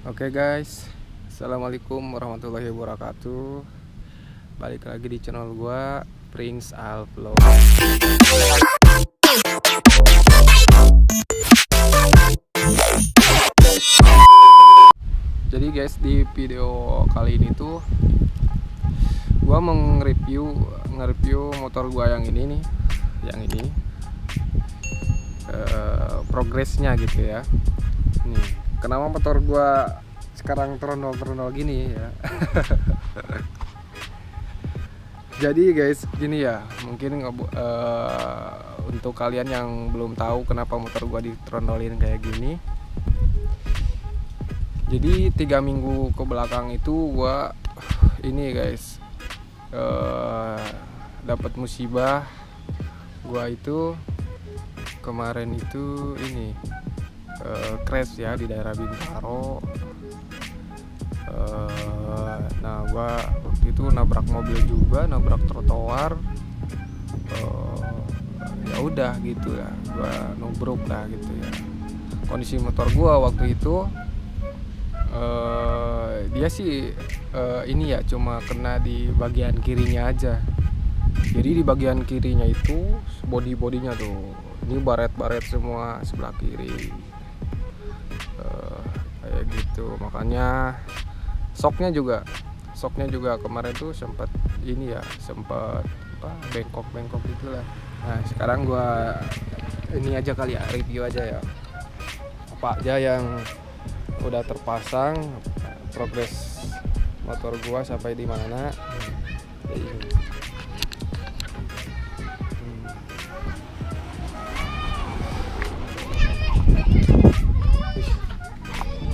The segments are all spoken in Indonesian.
Oke guys, assalamualaikum warahmatullahi wabarakatuh. Balik lagi di channel gua, Prince Alvlog. Jadi guys, di video kali ini tuh gua mau nge-review motor gua yang ini nih, yang ini progresnya gitu ya. Nih, kenapa motor gua sekarang trondol gini ya. Jadi guys, gini ya, mungkin untuk kalian yang belum tahu kenapa motor gua ditrondolin kayak gini. Jadi 3 minggu ke belakang itu gua ini guys dapat musibah. Gua itu kemarin itu ini crash ya di daerah Bintaro. Nah, gua waktu itu nabrak mobil juga, nabrak trotoar. Ya udah gitu ya, gua nubruk lah gitu ya. Kondisi motor gua waktu itu dia sih ini ya cuma kena di bagian kirinya aja. Jadi di bagian kirinya itu bodinya tuh, ini baret semua sebelah kiri. Kayak gitu, makanya Soknya juga kemarin tuh sempat ini ya, sempat bengkok gitulah. Nah, sekarang gua ini aja kali ya, review aja ya apa aja yang udah terpasang, progres motor gua sampai di mana.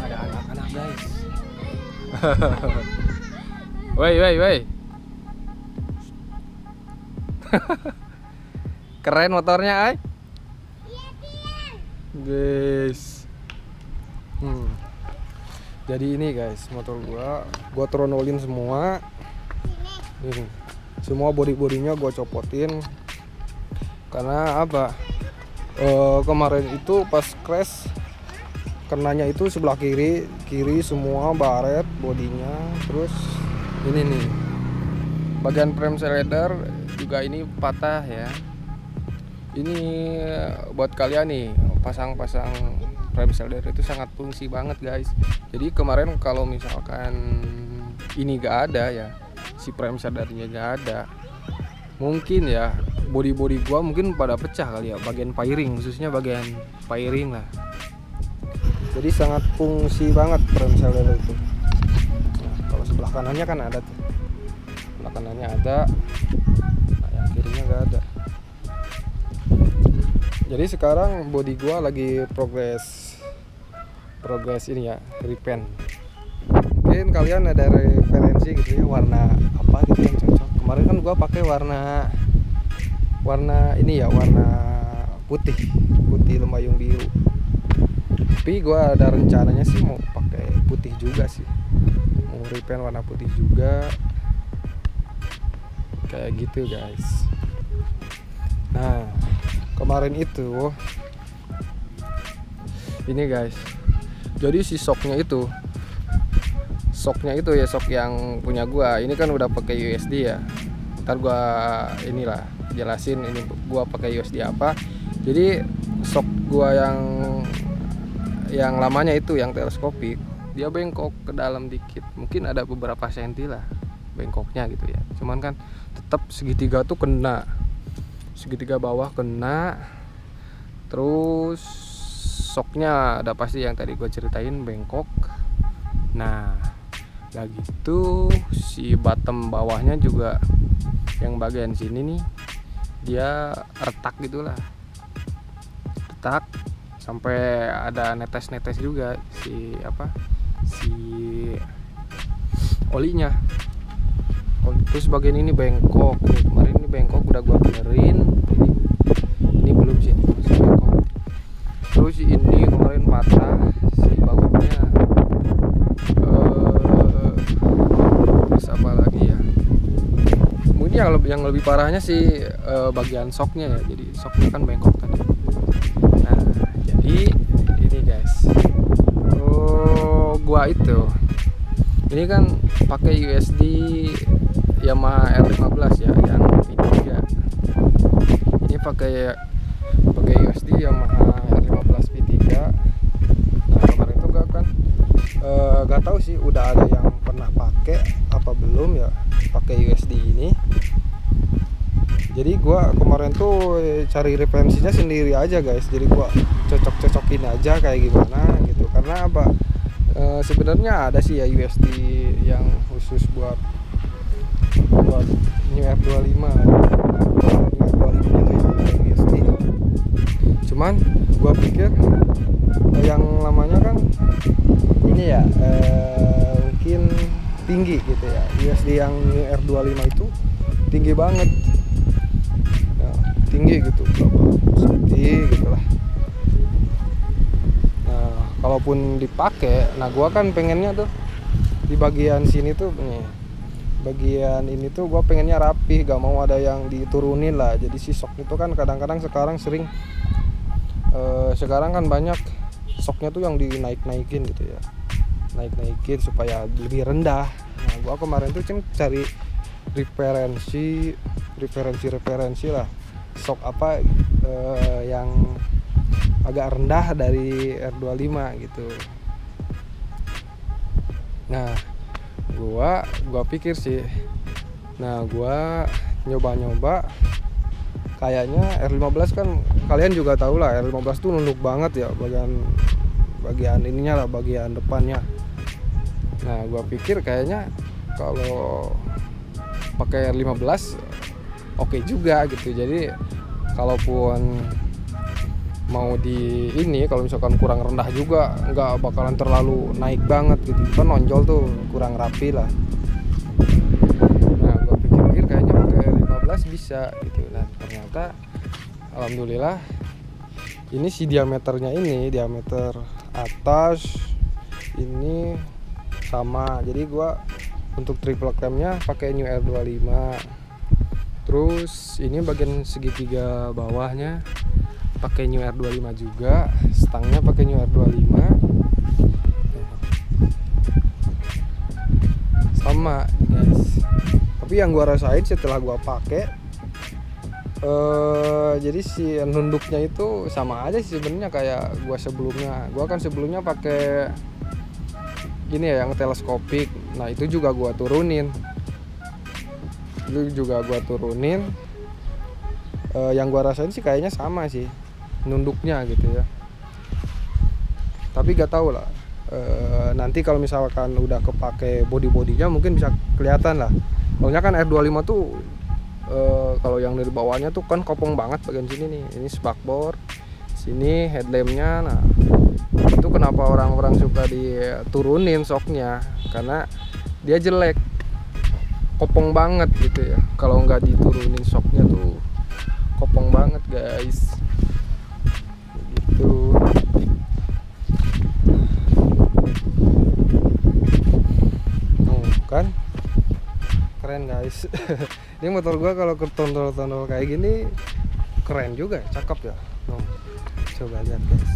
Ada anak-anak guys. Woi. Keren motornya, ay. Guys. Jadi ini guys, motor gua trondolin semua. Ini. Semua bodinya gua copotin. Karena apa? Kemarin itu pas crash kenanya itu sebelah kiri semua baret bodinya. Terus ini nih bagian frame cylinder juga ini patah ya. Ini buat kalian nih, pasang frame cylinder itu sangat fungsi banget guys. Jadi kemarin kalau misalkan ini gak ada ya, si frame cylindernya gak ada, mungkin ya body gua mungkin pada pecah kali ya, bagian fairing, khususnya bagian fairing lah. Jadi sangat fungsi banget frame cylinder itu. Nah, kalau sebelah kanannya kan ada tuh, sebelah kanannya ada, nah yang kirinya gak ada. Jadi sekarang body gua lagi progres ini ya, repaint. Mungkin kalian ada referensi gitu ya, warna apa gitu yang cocok. Kemarin kan gua pakai warna ini ya, warna putih lembayung biru. Tapi gua ada rencananya sih mau pakai putih juga sih, mau repaint warna putih juga kayak gitu guys. Nah, kemarin itu ini guys, jadi si soknya itu ya, sok yang punya gua ini kan udah pakai USD ya. Ntar gua inilah jelasin ini gua pakai USD apa. Jadi sok gua yang lamanya itu yang teleskopik, dia bengkok ke dalam dikit, mungkin ada beberapa senti lah bengkoknya gitu ya. Cuman kan tetap segitiga tuh kena, segitiga bawah kena. Terus soknya ada pasti yang tadi gue ceritain bengkok. Nah, ya gitu, si bottom bawahnya juga yang bagian sini nih dia retak gitulah, retak sampai ada netes juga si olinya. Terus bagian ini bengkok nih, kemarin ini bengkok udah gua benerin. Ini belum sih, masih bengkok. Terus ini kemarin patah si bautnya. Terus apa lagi ya, mungkin yang lebih parahnya sih bagian soknya ya. Jadi soknya kan bengkok tadi. Nah, jadi ini guys, gua itu ini kan pakai USD Yamaha R15 ya, yang V3. Ini pakai USD Yamaha R15 V3. Nah kemarin itu gua kan gak tahu sih udah ada yang pernah pakai apa belum ya pakai USD ini. Jadi gua kemarin tuh cari referensinya sendiri aja guys. Jadi gua cocok-cocokin aja kayak gimana gitu. Karena apa? Sebenarnya ada sih ya USD yang khusus buat New R25. New R25 itu yang pakai USD. Cuman gua pikir yang lamanya kan ini ya mungkin tinggi gitu ya. USD yang New R25 itu tinggi banget. Tinggi gitu, berapa senti gitulah. Nah kalaupun dipakai, nah gua kan pengennya tuh di bagian sini tuh nih, bagian ini tuh gua pengennya rapi, gak mau ada yang diturunin lah. Jadi si sok itu kan kadang-kadang sekarang sekarang kan banyak soknya tuh yang dinaik-naikin gitu ya, naik-naikin supaya lebih rendah. Nah gua kemarin tuh cari referensi lah, sok apa yang agak rendah dari R25 gitu. Nah gua pikir sih, nah gua nyoba kayaknya R15 kan kalian juga tahu lah, R15 tuh nunduk banget ya bagian ininya lah, bagian depannya. Nah gua pikir kayaknya kalau pakai R15 oke juga gitu. Jadi kalaupun mau di ini, kalau misalkan kurang rendah juga nggak bakalan terlalu naik banget gitu, kan nonjol tuh kurang rapi lah. Nah gue pikir-pikir kayaknya pakai 15 bisa gitu. Nah ternyata alhamdulillah ini si diameternya ini, diameter atas ini sama. Jadi gue untuk triple camnya pakai New R25. Terus ini bagian segitiga bawahnya pakai New R25 juga, stangnya pakai New R25 sama guys. Tapi yang gua rasain setelah gua pakai jadi si nunduknya itu sama aja sih sebenarnya kayak gua sebelumnya. Gua kan sebelumnya pakai ini ya yang teleskopik. Nah itu juga gua turunin. Yang gua rasain sih kayaknya sama sih nunduknya gitu ya. Tapi gak tahu lah, nanti kalau misalkan udah kepake body-bodinya mungkin bisa kelihatan lah. Soalnya kan R25 tuh kalau yang dari bawahnya tuh kan kopong banget bagian sini nih. Ini spakbor, sini headlampnya. Nah itu kenapa orang-orang suka diturunin soknya, karena dia jelek, kopong banget gitu ya. Kalau nggak diturunin soknya tuh kopong banget guys gitu. Tuh kan keren guys. Ini motor gua kalau ketondol-tondol kayak gini keren juga, cakep ya. Tuh, coba lihat guys,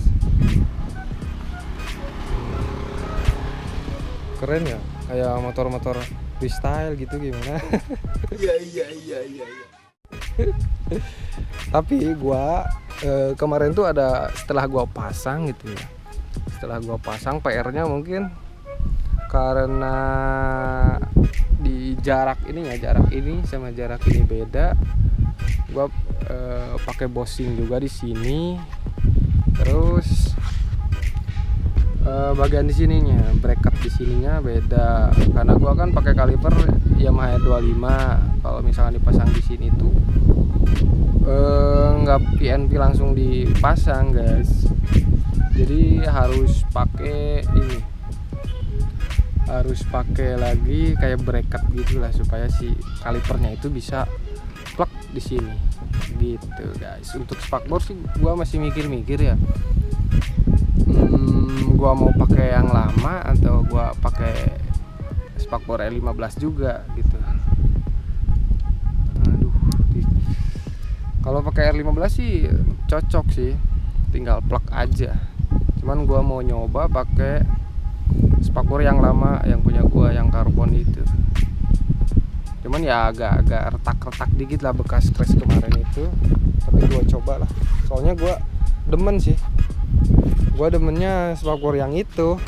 keren ya, kayak motor-motor freestyle gitu gimana. Iya. Tapi gua kemarin tuh ada, setelah gua pasang gitu ya, setelah gua pasang PR-nya mungkin karena di jarak ini sama jarak ini beda. Gua pakai Bossing juga di sini. Terus bagian di sininya, bracket di sininya beda karena gua kan pakai kaliper Yamaha R25. Kalau misalnya dipasang di sini tuh nggak PNP langsung dipasang guys, jadi harus pakai ini, harus pakai lagi kayak bracket gitulah supaya si kalipernya itu bisa plug di sini gitu guys. Untuk spakbor sih gua masih mikir-mikir ya, gua mau pakai yang lama atau gua pakai spakbor R15 juga gitu. Kalau pakai R15 sih cocok sih, tinggal plug aja. Cuman gua mau nyoba pakai spakbor yang lama yang punya gua yang karbon itu. Cuman ya agak retak-retak dikit lah bekas crash kemarin itu. Tapi gua coba lah. Soalnya gua demen sih. Gua demennya spakbor yang itu.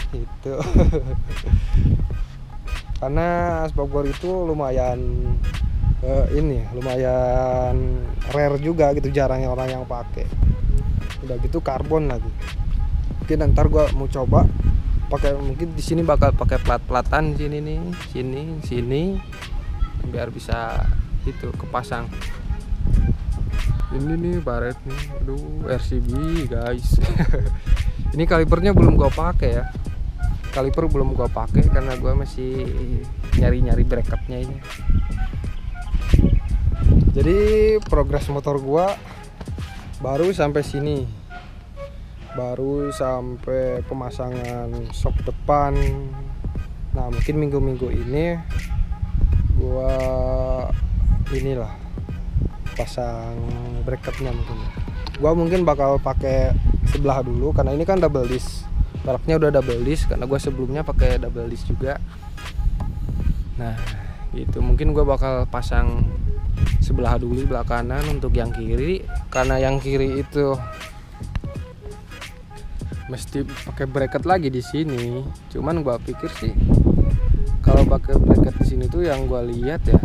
Karena spakbor itu lumayan lumayan rare juga gitu, jarang orang yang pakai. Udah gitu karbon lagi. Mungkin ntar gua mau coba pakai, mungkin di sini bakal pakai plat-platan sini nih, sini biar bisa itu kepasang. Ini nih baret nih, aduh RCB guys. Ini kalipernya belum gua pakai ya. Kaliper belum gua pakai karena gua masih nyari bracketnya ini. Jadi progres motor gua baru sampai sini. Baru sampai pemasangan shock depan. Nah, mungkin minggu-minggu ini gua inilah pasang bracketnya mungkin. Gua mungkin bakal pakai sebelah dulu karena ini kan double disc. Velgnya udah double disc karena gua sebelumnya pakai double disc juga. Nah, gitu. Mungkin gua bakal pasang sebelah dulu, sebelah kanan untuk yang kiri karena yang kiri itu mesti pakai bracket lagi di sini. Cuman gua pikir sih kalau pakai bracket di sini tuh yang gua lihat ya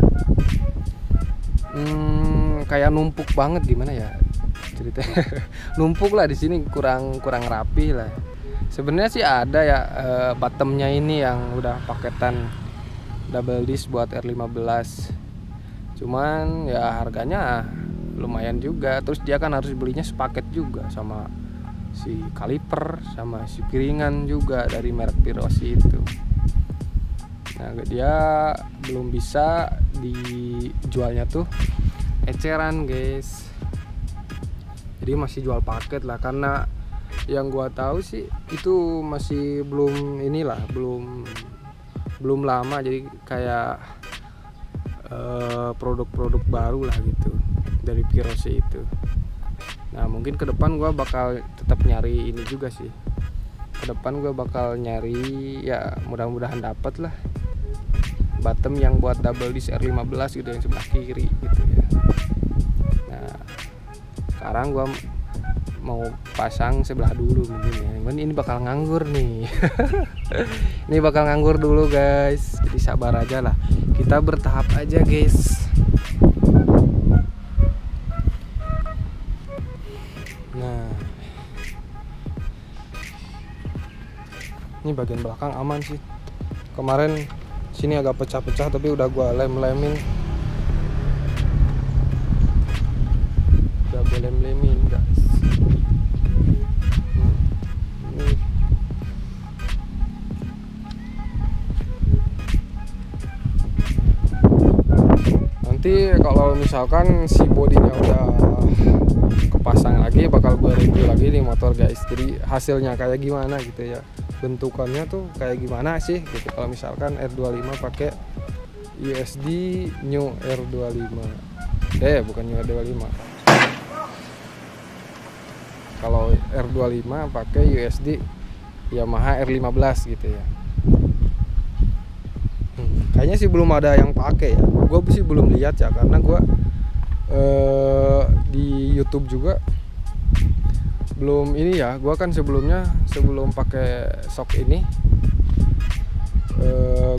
kayak numpuk banget, gimana ya ceritanya. Numpuk lah di sini, kurang rapi lah. Sebenarnya sih ada ya bottomnya ini yang udah paketan double disc buat R15. Cuman ya harganya lumayan juga. Terus dia kan harus belinya sepaket juga sama si kaliper sama si piringan juga dari merek Pirosi itu. Nah, dia belum bisa dijualnya tuh eceran guys. Jadi masih jual paket lah, karena yang gua tahu sih itu masih belum belum lama, jadi kayak produk-produk baru lah gitu dari Pirosi itu. Nah, mungkin ke depan gua bakal tetap nyari ini juga sih. Ke depan gua bakal nyari ya, mudah-mudahan dapat lah bottom yang buat double disc R15 gitu, yang sebelah kiri gitu ya. Nah, sekarang gua mau pasang sebelah dulu mungkin ya. Ini bakal nganggur nih. Ini bakal nganggur dulu guys. Jadi sabar aja lah. Kita bertahap aja guys. Nah, ini bagian belakang aman sih. Kemarin sini agak pecah-pecah tapi udah gua lem-lemin. Udah gua lem-lemin guys. Nanti kalau misalkan si bodinya udah kepasang lagi, bakal gue review lagi nih motor guys. Jadi hasilnya kayak gimana gitu ya, bentukannya tuh kayak gimana sih gitu. Kalau misalkan R25 pakai USD New R25, bukan New R25. Kalau R25 pakai USD Yamaha R15 gitu ya. Kayaknya sih belum ada yang pakai ya. Gue sih belum lihat ya, karena gue di YouTube juga belum ini ya. Gue kan sebelum pakai shock ini,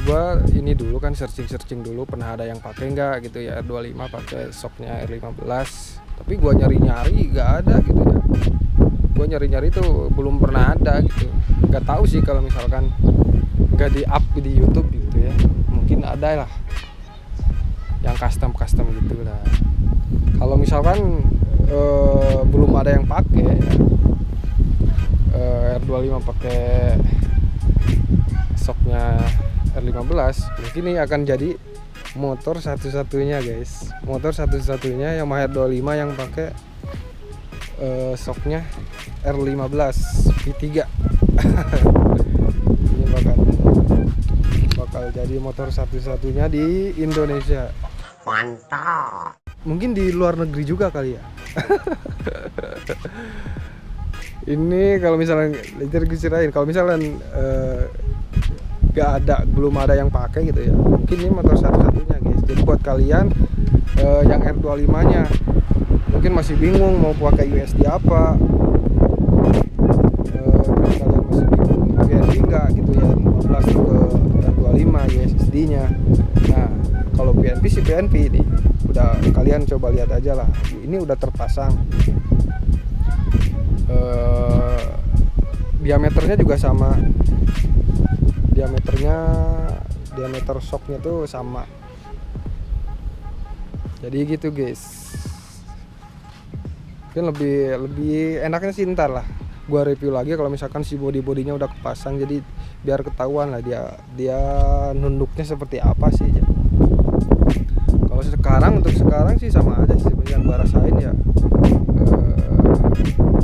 gue ini dulu kan searching dulu pernah ada yang pakai nggak gitu ya R25 pakai shocknya R15. Tapi gue nyari nggak ada gitu ya. Gue nyari tuh belum pernah ada gitu. Nggak tahu sih kalau misalkan nggak di up di YouTube gitu ya, mungkin ada lah yang custom gitu lah. Kalau misalkan belum ada yang pakai R25 pakai shocknya R15, mungkin ini akan jadi motor satu-satunya guys, motor satu-satunya yang Yamaha R25 yang pakai shocknya R15 V3. Ini bakal jadi motor satu-satunya di Indonesia. Mantap. Mungkin di luar negeri juga kali ya. Ini kalau misalnya kalau misalnya belum ada yang pakai gitu ya. Mungkin ini motor satu-satunya guys. Jadi buat kalian yang R25 nya mungkin masih bingung mau pakai USD apa, terus kalian masih bingung PNP enggak gitu ya, 15 ke R25 USD nya. Nah kalau PNP sih PNP ini udah, kalian coba lihat aja lah, ini udah terpasang. Diameternya juga sama, diameter shocknya tuh sama. Jadi gitu guys. Mungkin lebih enaknya sih ntar lah gua review lagi kalau misalkan si bodinya udah kepasang, jadi biar ketahuan lah dia nunduknya seperti apa sih. Kalau untuk sekarang sih sama aja sih sebenarnya, gua rasain ya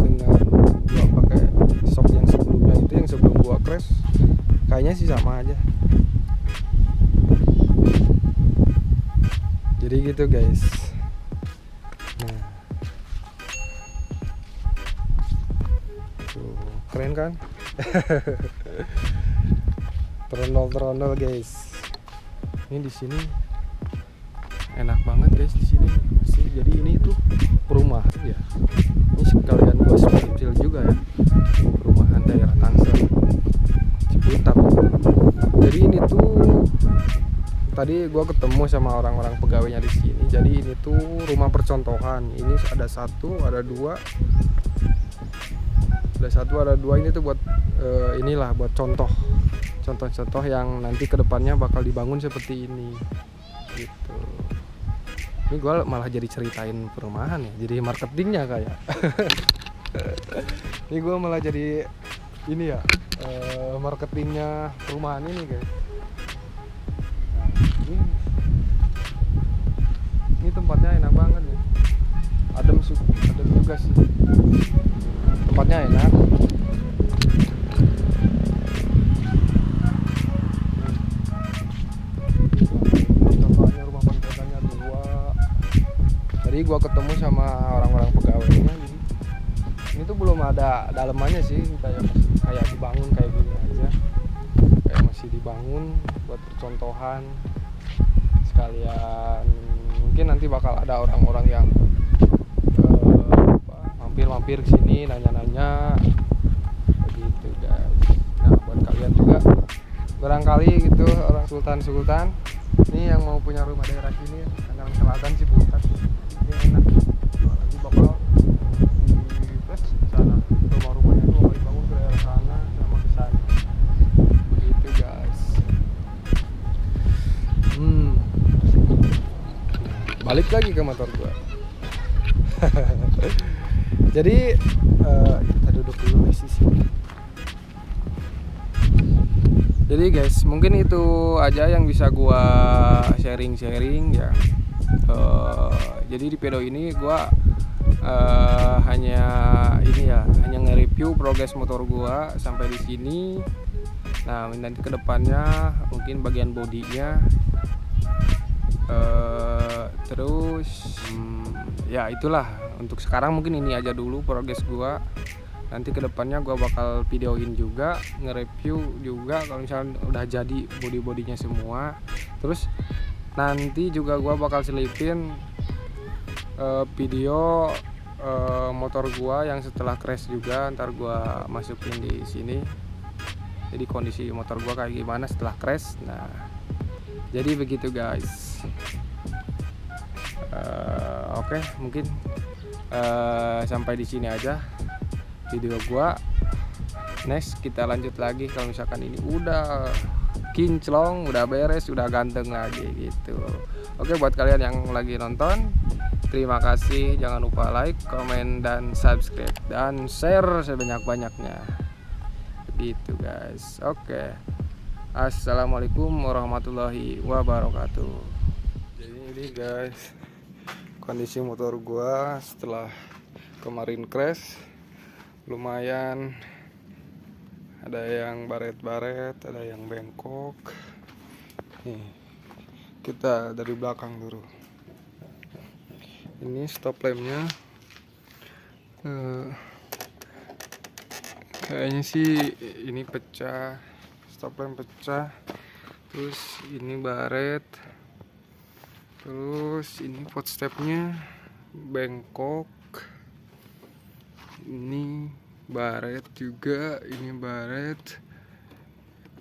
dengan gua pakai shock yang sebelumnya itu, yang sebelum gua crash, kayaknya sih sama aja. Jadi gitu guys. Nah, tuh keren kan? Trondol guys. Ini di sini enak banget guys di sini. Masih jadi ini tuh perumahan ya. Ini sekalian gua spill juga ya. Perumahan daerah Tangsel, Ciputat. Jadi ini tuh tadi gue ketemu sama orang-orang pegawainya di sini. Jadi ini tuh rumah percontohan. Ini ada satu, ada dua. Ini tuh buat inilah buat contoh-contoh yang nanti kedepannya bakal dibangun seperti ini. Gitu. Ini gue malah jadi ceritain perumahan ya. Jadi marketingnya kayak. Ini gue malah jadi ini ya, marketingnya perumahan ini guys. Ini tempatnya enak banget nih, adem juga sih, tempatnya enak. Contohnya rumah kontrakannya 2. Tadi gua ketemu sama orang-orang pegawainya. Jadi ini tuh belum ada dalemannya sih, kayak dibangun kayak gini aja, kayak masih dibangun buat percontohan sekalian. Mungkin nanti bakal ada orang-orang yang mampir ke sini nanya-nanya begitu guys. Nah buat kalian juga barangkali gitu orang sultan ini yang mau punya rumah daerah sini, Tangerang Selatan Ciputat, ini enak. Nanti bakal di sana rumah-rumahnya tuh bakal dibangun ke daerah sana sama ke sana begitu guys. Balik lagi ke motor gua. Jadi kita duduk dulu di sini. Jadi guys, mungkin itu aja yang bisa gua sharing ya. Jadi di video ini gua hanya nge-review progres motor gua sampai di sini. Nah, nanti kedepannya mungkin bagian bodinya, terus ya itulah. Untuk sekarang mungkin ini aja dulu progres gua. Nanti kedepannya gua bakal videoin juga, nge-review juga kalau misalnya udah jadi bodinya semua. Terus nanti juga gua bakal selipin video motor gua yang setelah crash juga, ntar gua masukin di sini. Jadi kondisi motor gua kayak gimana setelah crash. Nah, jadi begitu guys. Oke, mungkin sampai di sini aja video gua. Next kita lanjut lagi kalau misalkan ini udah kinclong, udah beres, udah ganteng lagi gitu. Oke, buat kalian yang lagi nonton, terima kasih. Jangan lupa like, komen, dan subscribe, dan share sebanyak-banyaknya gitu guys. Oke, assalamualaikum warahmatullahi wabarakatuh. Jadi ini guys kondisi motor gua setelah kemarin crash. Lumayan, ada yang baret-baret, ada yang bengkok. Nih, kita dari belakang dulu. Ini stop lampnya kayaknya sih ini pecah stop lamp pecah, terus ini baret, terus ini footstepnya bengkok, ini baret juga, ini baret,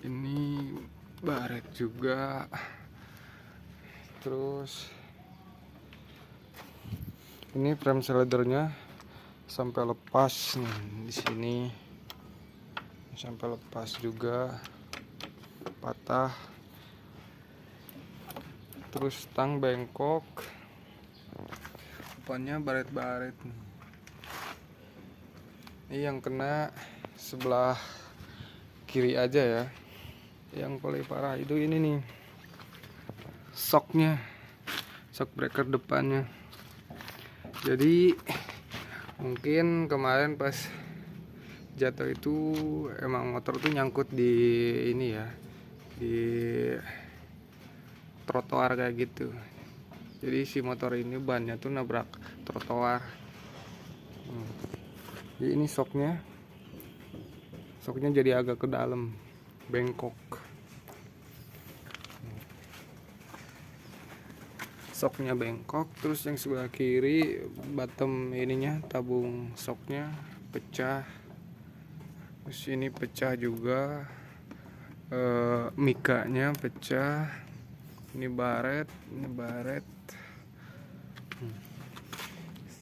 ini baret juga, terus ini frame slidernya sampai lepas nih di sini, sampai lepas juga, patah. Terus stang bengkok, depannya baret-baret. Ini yang kena sebelah kiri aja ya. Yang paling parah itu ini nih, shocknya, shock breaker depannya. Jadi mungkin kemarin pas jatuh itu emang motor tuh nyangkut di ini ya, di trotoar kayak gitu. Jadi si motor ini bannya tuh nabrak trotoar. Jadi ini shocknya jadi agak ke dalam, bengkok. Shocknya bengkok, terus yang sebelah kiri bottom ininya, tabung shocknya pecah. Terus ini pecah juga, mikanya pecah. Ini baret,